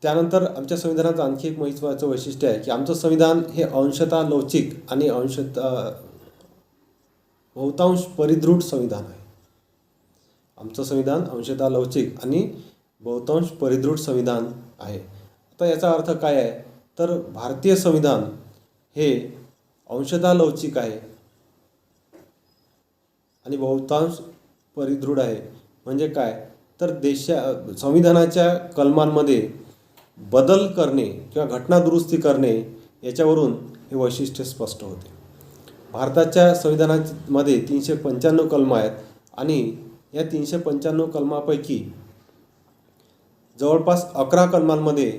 त्यानंतर आमच्या संविधानाचं आणखी एक महत्त्वाचं वैशिष्ट्य आहे की आमचं संविधान हे अंशतः लवचिक आणि बहुतांश परिदृढ संविधान आहे. आमचं संविधान अंशतः लवचिक आणि बहुतांश परिदृढ संविधान आहे. आता याचा अर्थ काय आहे, तर भारतीय संविधान हे अंशतः लवचिक आहे आणि बहुतांश परिदृढ आहे. म्हणजे काय, तर संविधानाच्या कलमांमध्ये बदल करणे किंवा घटनादुरुस्ती करणे याच्यावरून हे वैशिष्ट्य स्पष्ट होते. भारताच्या संविधानामध्ये 395 कलम आहेत आणि या 395 कलमापैकी जवळपास 11 कलमांमध्ये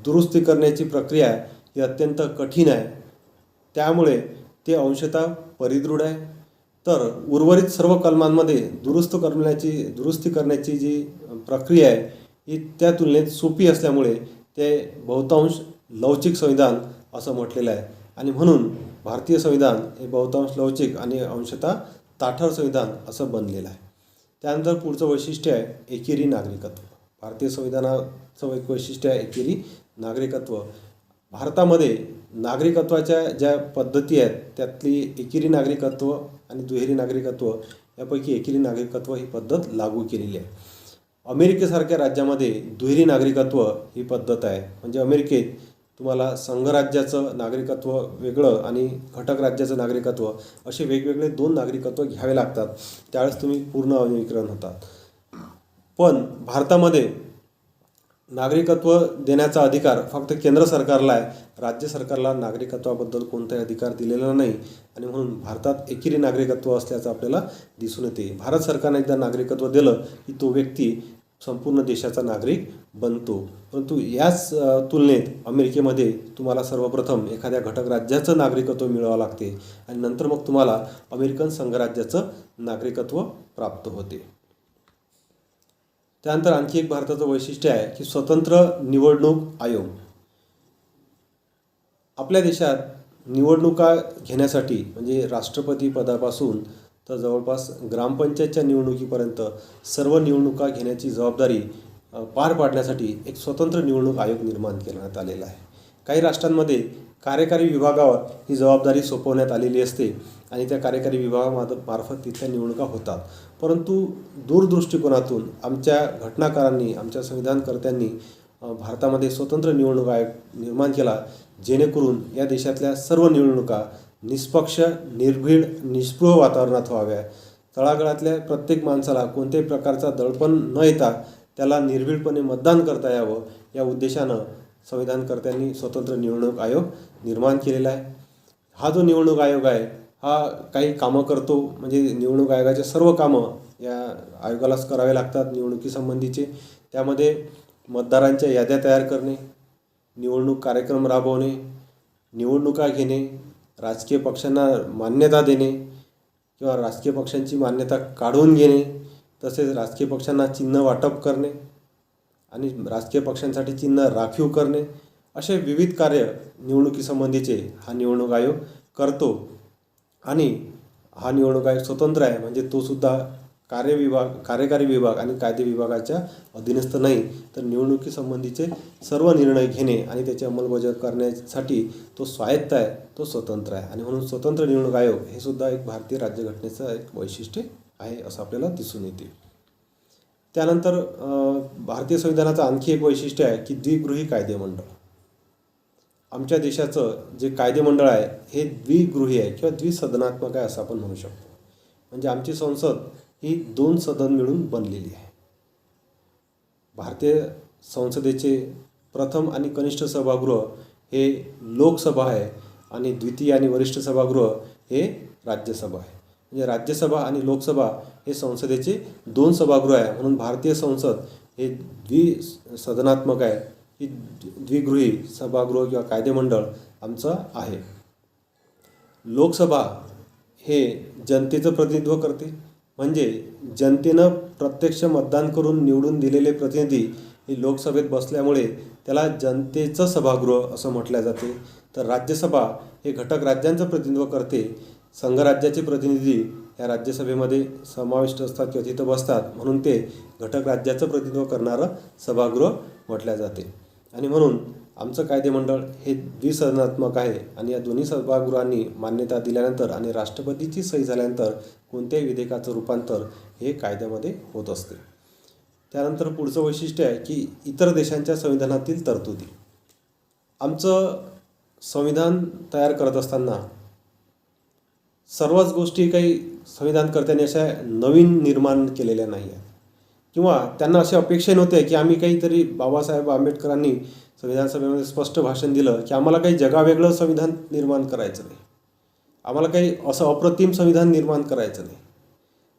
दुरुस्ती करण्याची प्रक्रिया ही अत्यंत कठीण आहे. त्यामुळे ते अंशतः परिदृढ आहे. तर उर्वरित सर्व कलमांमध्ये दुरुस्ती करण्याची जी प्रक्रिया आहे ही त्या तुलनेत सोपी असल्यामुळे ते बहुतांश लवचिक संविधान असं म्हटलेलं आहे. आणि म्हणून भारतीय संविधान हे बहुतांश लवचिक आणि अंशतः ताठर संविधान असं बनलेलं आहे. त्यानंतर पुढचं वैशिष्ट्य आहे एकेरी नागरिकत्व. भारतीय संविधानाचं एक वैशिष्ट्य आहे एकेरी नागरिकत्व. भारतामध्ये नागरिकत्वाच्या ज्या पद्धती आहेत त्यातली एकेरी नागरिकत्व आणि दुहेरी नागरिकत्व यापैकी एकेरी नागरिकत्व ही पद्धत लागू केलेली आहे. अमेरिकेसारख्या राज्यामध्ये दुहेरी नागरिकत्व ही पद्धत आहे. म्हणजे अमेरिकेत तुम्हाला संघराज्याचं नागरिकत्व वेगळं आणि घटक राज्याचं नागरिकत्व असे वेगवेगळे 2 नागरिकत्व घ्यावे लागतात, त्यावेळेस तुम्ही पूर्ण अमेरिकन होतात. पण भारतामध्ये नागरिकत्व देण्याचा अधिकार फक्त केंद्र सरकारला आहे. राज्य सरकारला नागरिकत्वाबद्दल कोणताही अधिकार दिलेला नाही आणि म्हणून भारतात एकेरी नागरिकत्व असल्याचं आपल्याला दिसून येते. भारत सरकारने एकदा नागरिकत्व दिलं की तो व्यक्ती संपूर्ण देशाचा नागरिक बनतो. परंतु याच तुलनेत अमेरिकेमध्ये तुम्हाला सर्वप्रथम एखाद्या घटक राज्याचं नागरिकत्व मिळवावं लागते आणि नंतर मग तुम्हाला अमेरिकन संघराज्याचं नागरिकत्व प्राप्त होते. त्यानंतर आणखी एक भारताचं वैशिष्ट्य आहे की स्वतंत्र निवडणूक आयोग. आपल्या देशात निवडणुका घेण्यासाठी म्हणजे राष्ट्रपती पदापासून तर जवळपास ग्रामपंचायतच्या निवडणुकीपर्यंत सर्व निवडणुका घेण्याची जबाबदारी पार पाडण्यासाठी एक स्वतंत्र निवडणूक आयोग निर्माण करण्यात आलेला आहे. काही राष्ट्रांमध्ये कार्यकारी विभागावर ही जबाबदारी सोपवण्यात आलेली असते आणि त्या कार्यकारी विभागामार्फत तिथल्या निवडणुका होतात. परंतु दूरदृष्टिकोनातून आमच्या घटनाकारांनी, आमच्या संविधानकर्त्यांनी भारतामध्ये स्वतंत्र निवडणूक आयोग निर्माण केला, जेणेकरून या देशातल्या सर्व निवडणुका निष्पक्ष, निर्भीड, निष्पृह वातावरणात व्हाव्या. तळागाळातल्या प्रत्येक माणसाला कोणत्याही प्रकारचा दडपण न येता त्याला निर्भीडपणे मतदान करता यावं या उद्देशानं संविधानकर्त्यांनी स्वतंत्र निवडणूक आयोग निर्माण केलेला आहे. हा जो निवडणूक आयोग आहे हा काही कामं करतो, म्हणजे निवडणूक आयोगाचे सर्व कामं या आयोगालाच करावे लागतात निवडणुकीसंबंधीचे. त्यामध्ये मतदारांच्या याद्या तयार करणे, निवडणूक कार्यक्रम राबवणे, निवडणुका घेणे, राजकीय पक्षांना मान्यता देणे किंवा राजकीय पक्षांची मान्यता काढून घेणे, तसेच राजकीय पक्षांना चिन्ह वाटप करणे आणि राजकीय पक्षांसाठी चिन्ह राखीव करणे, असे विविध कार्य निवडणुकीसंबंधीचे हा निवडणूक आयोग करतो. आणि हा निवडणूक आयोग स्वतंत्र आहे, म्हणजे तो सुद्धा कार्यकारी विभाग आणि कायदे विभागाच्या अधीनस्थ नाही, तर निवडणुकीसंबंधीचे सर्व निर्णय घेणे आणि त्याची अंमलबजावणी करण्यासाठी तो स्वायत्त आहे, तो स्वतंत्र आहे. आणि म्हणून स्वतंत्र निवडणूक आयोग हे सुद्धा एक भारतीय राज्यघटनेचं एक वैशिष्ट्य आहे असं आपल्याला दिसून येते. त्यानंतर भारतीय संविधानाचं आणखी एक वैशिष्ट्य आहे की द्विगृही कायदेमंडळ. आमच्या देशाचं जे कायदेमंडळ आहे हे द्विगृही आहे किंवा द्विसदनात्मक आहे असं आपण म्हणू शकतो. म्हणजे आमची संसद ही 2 सदन मिळून बनलेली आहे. भारतीय संसदेचे प्रथम आणि कनिष्ठ सभागृह हे लोकसभा आहे आणि द्वितीय आणि वरिष्ठ सभागृह हे राज्यसभा आहे. म्हणजे राज्यसभा आणि लोकसभा हे संसदेचे 2 सभागृह आहे. म्हणून भारतीय संसद हे द्विसदनात्मक आहे की द्विगृही सभागृह किंवा कायदेमंडळ आमचं आहे. लोकसभा हे जनतेचं प्रतिनिधित्व करते, म्हणजे जनतेनं प्रत्यक्ष मतदान करून निवडून दिलेले प्रतिनिधी हे लोकसभेत बसल्यामुळे त्याला जनतेचं सभागृह असं म्हटलं जाते. तर राज्यसभा हे घटक राज्यांचं प्रतिनिधित्व करते. संघराज्याचे प्रतिनिधी या राज्यसभेमध्ये समाविष्ट असतात किंवा तिथं बसतात, म्हणून ते घटक राज्याचं प्रतिनिधित्व करणारं सभागृह म्हटलं जाते. आणि म्हणून आमचं कायदेमंडळ हे द्विसदनात्मक आहे आणि या दोन्ही सभागृहांनी मान्यता दिल्यानंतर आणि राष्ट्रपतीची सही झाल्यानंतर कोणत्याही विधेयकाचं रूपांतर हे कायद्यामध्ये होत असते. त्यानंतर पुढचं वैशिष्ट्य आहे की इतर देशांच्या संविधानातील तरतुदी. आमचं संविधान तयार करत असताना सर्वच गोष्टी काही संविधानकर्त्यांनी अशा नवीन निर्माण केलेल्या नाही आहेत किंवा त्यांना अशी अपेक्षा नव्हते की आम्ही काहीतरी बाबासाहेब आंबेडकरांनी संविधान सभेमध्ये स्पष्ट भाषण दिलं की आम्हाला काही जगावेगळं संविधान निर्माण करायचं नाही, आम्हाला काही असं अप्रतिम संविधान निर्माण करायचं नाही,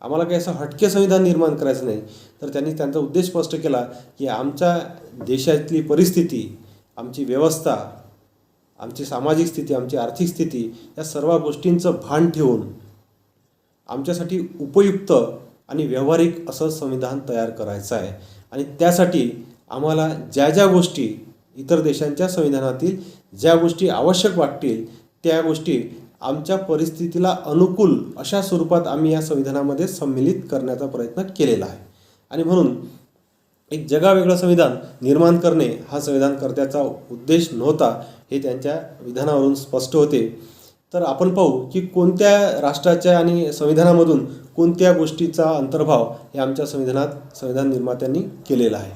आम्हाला काही असं हटके संविधान निर्माण करायचं नाही. तर त्यांनी त्यांचा उद्देश स्पष्ट केला की आमच्या देशातली परिस्थिती, आमची व्यवस्था, आमची सामाजिक स्थिती, आमची आर्थिक स्थिती या सर्व गोष्टींचं भान ठेवून आमच्यासाठी उपयुक्त आणि व्यावहारिक असं संविधान तयार करायचं आहे. आणि त्यासाठी आम्हाला ज्या ज्या गोष्टी इतर देशांच्या संविधानातील ज्या गोष्टी आवश्यक वाटतील त्या गोष्टी आमच्या परिस्थितीला अनुकूल अशा स्वरूपात आम्ही या संविधानामध्ये सम्मिलित करण्याचा प्रयत्न केलेला आहे. आणि म्हणून एक जगावेगळं संविधान निर्माण करणे हा संविधानकर्त्याचा उद्देश नव्हता हे त्यांच्या विधानावरून स्पष्ट होते. तर आपण पाहू की कोणत्या राष्ट्राच्या आणि संविधानामधून कोणत्या गोष्टीचा अंतर्भाव हे आमच्या संविधान निर्मात्यांनी केलेला आहे.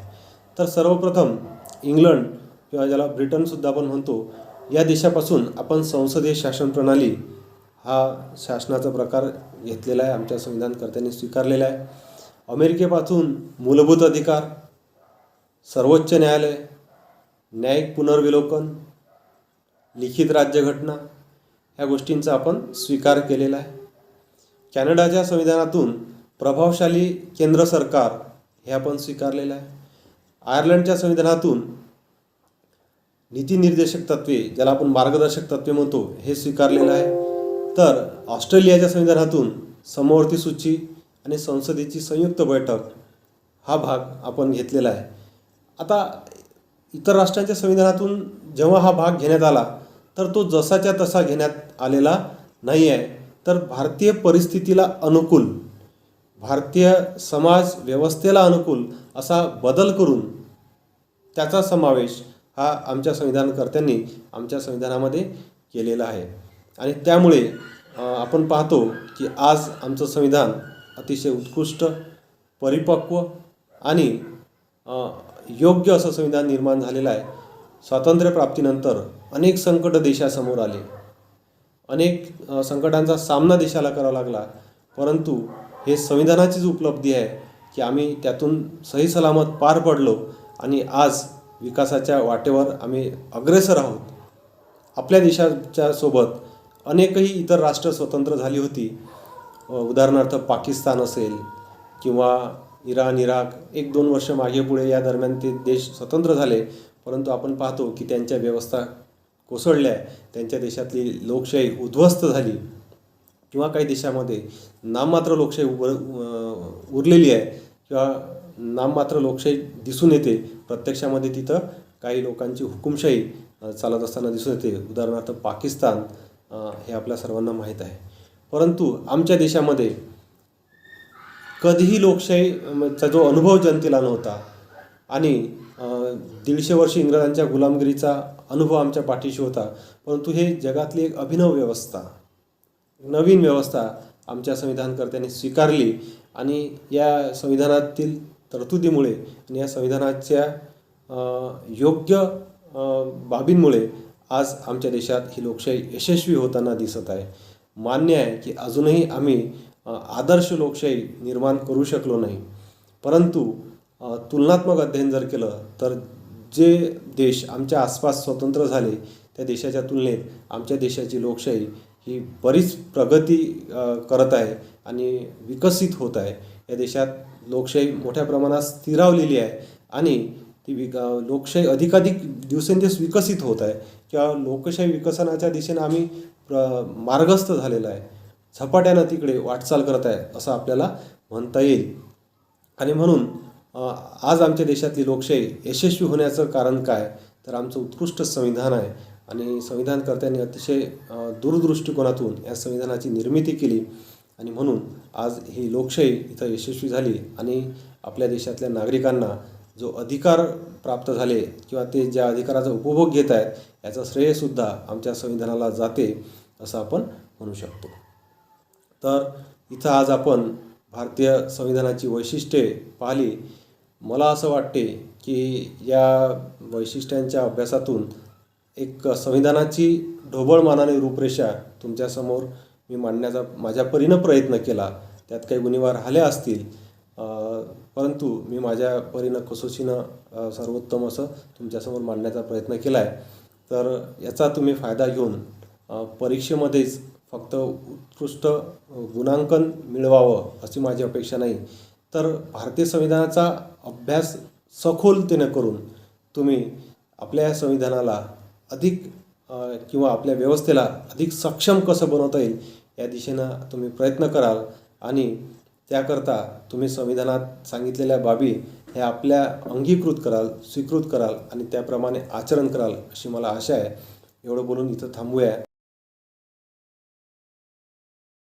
तर सर्वप्रथम इंग्लंड किंवा ज्याला ब्रिटनसुद्धा आपण म्हणतो या देशापासून आपण संसदीय शासन प्रणाली हा शासनाचा प्रकार घेतलेला आहे, आमच्या संविधानकर्त्यांनी स्वीकारलेला आहे. अमेरिकेपासून मूलभूत अधिकार, सर्वोच्च न्यायालय, न्यायिक पुनर्विलोकन, लिखित राज्यघटना ह्या गोष्टींचा आपण स्वीकार केलेला आहे. कॅनडाच्या संविधानातून प्रभावशाली केंद्र सरकार हे आपण स्वीकारलेलं आहे. आयर्लंडच्या संविधानातून नीतिनिर्देशक तत्त्वे ज्याला आपण मार्गदर्शक तत्त्वे म्हणतो हे स्वीकारलेलं आहे. तर ऑस्ट्रेलियाच्या संविधानातून समवर्ती सूची आणि संसदेची संयुक्त बैठक हा भाग आपण घेतलेला आहे. आता इतर राष्ट्रांच्या संविधानातून जेव्हा हा भाग घेण्यात आला तर तो जसाच्या तसा घेण्यात आलेला नाही आहे, तर भारतीय परिस्थितीला अनुकूल, भारतीय समाज व्यवस्थेला अनुकूल असा बदल करून त्याचा समावेश हा आमच्या संविधानकर्त्यांनी आमच्या संविधानामध्ये केलेला आहे. आणि त्यामुळे आपण पाहतो की आज आमचं संविधान अतिशय उत्कृष्ट, परिपक्व आणि योग्य असं संविधान निर्माण झालेलं आहे. स्वातंत्र्यप्राप्तीनंतर अनेक संकट देशासमोर आले, अनेक संकटांचा सामना देशाला करावा लागला, परंतु हे संविधानाचीच उपलब्धी आहे की आम्ही त्यातून सही सलामत पार पडलो आणि आज विकासाच्या वाटेवर आम्ही अग्रेसर आहोत. आपल्या देशाच्या सोबत अनेकही इतर राष्ट्र स्वतंत्र झाली होती. उदाहरणार्थ पाकिस्तान असेल किंवा इराण, इराक 1-2 वर्ष मागे पुढे या दरम्यान ते देश स्वतंत्र झाले. परंतु आपण पाहतो की त्यांच्या व्यवस्था कोसळल्या, त्यांच्या देशातली लोकशाही उद्ध्वस्त झाली किंवा काही देशामध्ये नाममात्र लोकशाही उरलेली आहे किंवा नाममात्र लोकशाही दिसून येते. प्रत्यक्षामध्ये तिथं काही लोकांची हुकुमशाही चालत असताना दिसून येते. उदाहरणार्थ पाकिस्तान हे आपल्या सर्वांना माहीत आहे. परंतु आमच्या देशामध्ये कधीही लोकशाहीचा जो अनुभव जनतेला नव्हता आणि 150 वर्ष इंग्रजांच्या गुलामगिरीचा अनुभव आमच्या पाठीशी होता. परंतु हे जगातली एक अभिनव व्यवस्था, नवीन व्यवस्था आमच्या संविधानकर्त्यांनी स्वीकारली आणि या संविधानातील तरतुदीमुळे आणि या संविधानाच्या योग्य बाबींमुळे आज आमच्या देशात ही लोकशाही यशस्वी होताना दिसत आहे. मान्य आहे की अजूनही आम्ही आदर्श लोकशाही निर्माण करू शकलो नाही. परंतु तुलनात्मक अध्ययन जर केलं तर जे देश आमच्या आसपास स्वतंत्र झाले त्या देशाच्या तुलनेत आमच्या देशाची लोकशाही ही बरीच प्रगती करत आहे आणि विकसित होत आहे. या देशात लोकशाही मोठ्या प्रमाणात स्थिरावलेली आहे आणि ती लोकशाही अधिकाधिक दिवसेंदिवस विकसित होत आहे किंवा लोकशाही विकसनाच्या दिशेनं आम्ही मार्गस्थ झालेला आहे. झपाट्यानं तिकडे वाटचाल करत आहे असं आपल्याला म्हणता येईल. आणि म्हणून आज आमच्या देशातली लोकशाही यशस्वी होण्याचं कारण काय, तर आमचं उत्कृष्ट संविधान आहे आणि संविधानकर्त्यांनी अतिशय दूरदृष्टिकोनातून या संविधानाची निर्मिती केली आणि म्हणून आज ही लोकशाही इथं यशस्वी झाली आणि आपल्या देशातल्या नागरिकांना जो अधिकार प्राप्त झाले किंवा ते ज्या अधिकाराचा उपभोग घेत आहेत याचं श्रेयसुद्धा आमच्या संविधानाला जाते असं आपण म्हणू शकतो. तर इथं आज आपण भारतीय संविधानाची वैशिष्ट्ये पाहिली. मला असं वाटते की या वैशिष्ट्यांच्या अभ्यासातून एक संविधानाची ढोबळमानाने रूपरेषा तुमच्यासमोर मी मांडण्याचा माझ्या परीनं प्रयत्न केला. त्यात काही उणिवा राहिल्या असतील, परंतु मी माझ्या परीनं कसोशीनं सर्वोत्तम असं तुमच्यासमोर मांडण्याचा प्रयत्न केला आहे. तर याचा तुम्ही फायदा घेऊन परीक्षेमध्येच फक्त उत्कृष्ट गुणांकन मिळवावं अशी माझी अपेक्षा नाही, तर भारतीय संविधानाचा अभ्यास सखोलतेनं करून तुम्ही आपल्या संविधानाला अधिक किंवा आपल्या व्यवस्थेला अधिक सक्षम कसं बनवता येईल या दिशेनं तुम्ही प्रयत्न कराल आणि त्याकरता तुम्ही संविधानात सांगितलेल्या बाबी हे आपल्या अंगीकृत कराल, स्वीकृत कराल आणि त्याप्रमाणे आचरण कराल अशी मला आशा आहे. एवढं बोलून इथं थांबूया.